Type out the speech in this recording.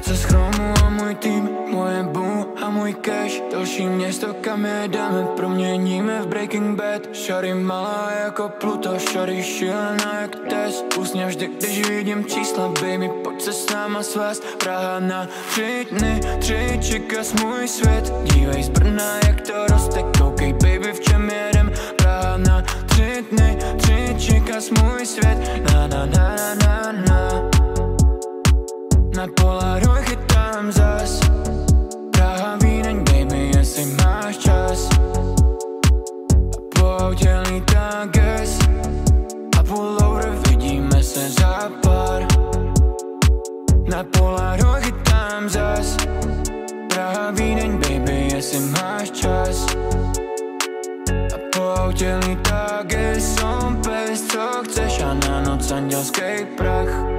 Co z chromu a můj tým, moje boo a můj cash. Další město, kam jedeme, proměníme v Breaking Bad. Shawty malá jako Pluto, shawty šílená jak Tess. Usně vždy, když vidím čísla, baby, pojď se s náma svést. Praha na 3 dny, 3 čikas můj svět. Dívej z Brna, jak to roste, koukej baby, v čem jedem. Praha na 3 dny, 3 čikas můj svět. Na na na na na na. Na Polaroid chytám zas. Praha, Vídeň, baby, jestli máš čas. A po autě lítá gas. A pullover, vidíme se za pár. Na Polaroid chytám zas. Praha, Vídeň, baby, jestli máš čas. A po autě lítá gas. Som pes, co chceš, a na noc andělský prach.